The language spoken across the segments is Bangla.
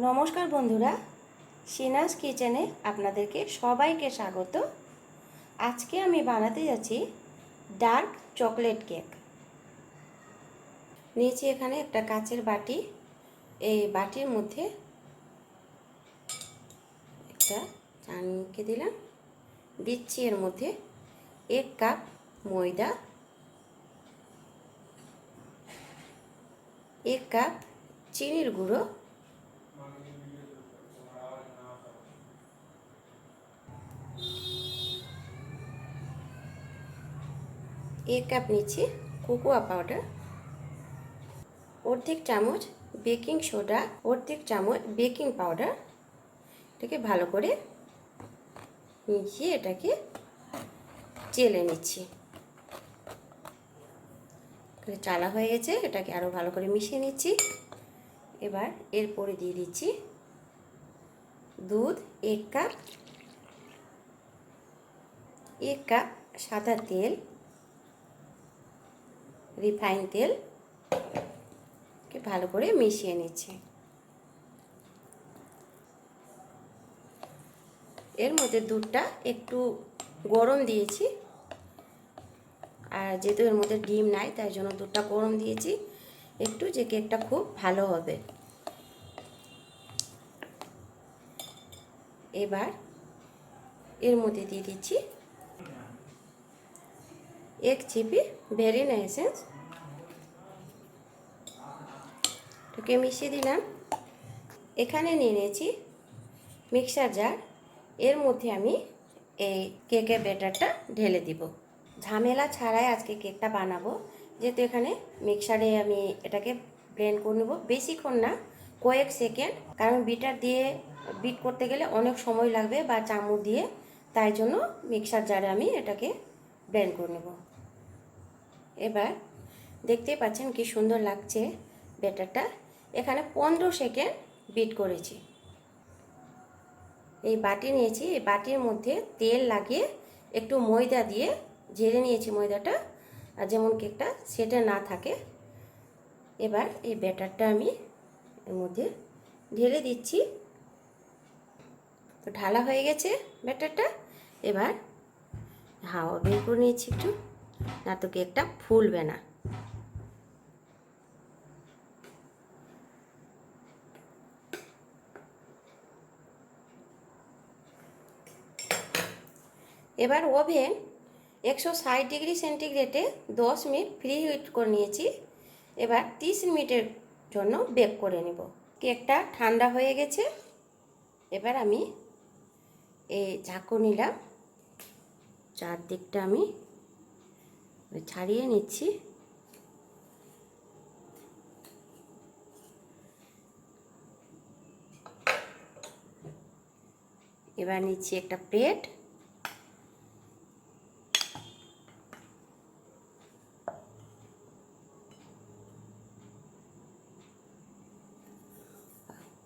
নমস্কার বন্ধুরা, সিনাস কিচেনে আপনাদেরকে সবাইকে স্বাগত। আজকে আমি বানাতে যাচ্ছি ডার্ক চকলেট কেক। নিচে এখানে একটা কাচের বাটি, এই বাটির মধ্যে একটা চানকে দিচ্ছি এর মধ্যে 1 কাপ ময়দা, 1 কাপ চিনির গুঁড়ো, 1 কাপ নিচ্ছি কোকোয়া পাউডার, অর্ধেক চামচ বেকিং সোডা, অর্ধেক চামচ বেকিং পাউডার। এটাকে ভালো করে মিশিয়ে এটাকে চেলে নিচ্ছি। চালা হয়ে গেছে, এটাকে আরও ভালো করে মিশিয়ে নিচ্ছি। এবার এরপরে দিয়ে দিচ্ছি দুধ 1 কাপ, 1 কাপ সাদা তেল, রিফাইন তেল, ভালো করে মিশিয়ে নিচ্ছি। এর মধ্যে দুধটা একটু গরম দিয়েছি, আর যেহেতু এর মধ্যে ডিম নাই তাই জন্য দুধটা গরম দিয়েছি একটু, যে কেকটা খুব ভালো হবে। এবার এর মধ্যে দিয়ে দিচ্ছি 1 চিপি ভ্যানিলা এসেন্স, এটাকে মিশিয়ে দিলাম। এখানে নিয়ে নিয়েছি মিক্সার জার, এর মধ্যে আমি এই কেকের ব্যাটারটা ঢেলে দিব। ঝামেলা ছাড়াই আজকে কেকটা বানাবো, যেহেতু এখানে মিক্সারে আমি এটাকে ব্লেন্ড করে নেব। বেশিক্ষণ না, কয়েক সেকেন্ড, কারণ বিটার দিয়ে বিট করতে গেলে অনেক সময় লাগবে বা চামচ দিয়ে, তাই জন্য মিক্সার জারে আমি এটাকে ব্লেন্ড করে নেব। এবার দেখতেই পাচ্ছেন কি সুন্দর লাগছে ব্যাটারটা। এখানে 15 সেকেন্ড বিট করেছি। এই বাটি নিয়েছি, এই বাটির মধ্যে তেল লাগিয়ে একটু ময়দা দিয়ে ঝেড়ে নিয়েছি ময়দাটা, আর যেমন কেকটা সেটা না থাকে। এবার এই ব্যাটারটা আমি এর মধ্যে ঢেলে দিচ্ছি। তো ঢালা হয়ে গেছে ব্যাটারটা। এবার হাওয়া বের করে নিয়েছি একটু, না তো কেকটা ফুলবে না। এবার ওভেন 160 ডিগ্রি সেন্টিগ্রেডে 10 মিনিট প্রি হিট করে নিয়েছি। এবার 30 মিনিটের জন্য বেক করে নেব। কেকটা ঠান্ডা হয়ে গেছে। এবার আমি এই ঝাঁকো নিলাম, চারদিকটা আমি ছাড়িয়ে নিচ্ছি। এবার নিচ্ছি একটা প্লেট,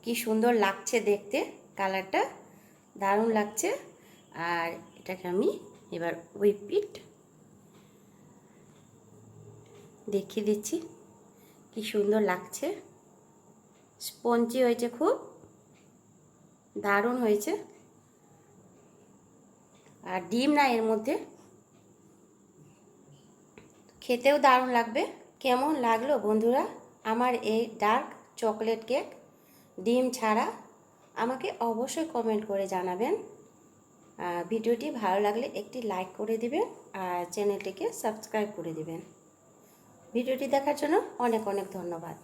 কি সুন্দর লাগছে দেখতে, কালারটা দারুণ লাগছে। আর এটাকে আমি এবার হুইপ দেখিয়ে দিচ্ছি কি সুন্দর লাগছে। স্পঞ্জি হয়েছে, খুব দারুণ হয়েছে। আর ডিম না এর মধ্যে, খেতেও দারুণ লাগবে। কেমন লাগলো বন্ধুরা আমার এই ডার্ক চকলেট কেক ডিম ছাড়া? আমাকে অবশ্যই কমেন্ট করে জানাবেন। ভিডিওটি ভালো লাগলে একটি লাইক করে দিবেন, আর চ্যানেলটিকে সাবস্ক্রাইব করে দিবেন। ভিডিওটি দেখার জন্য অনেক অনেক ধন্যবাদ।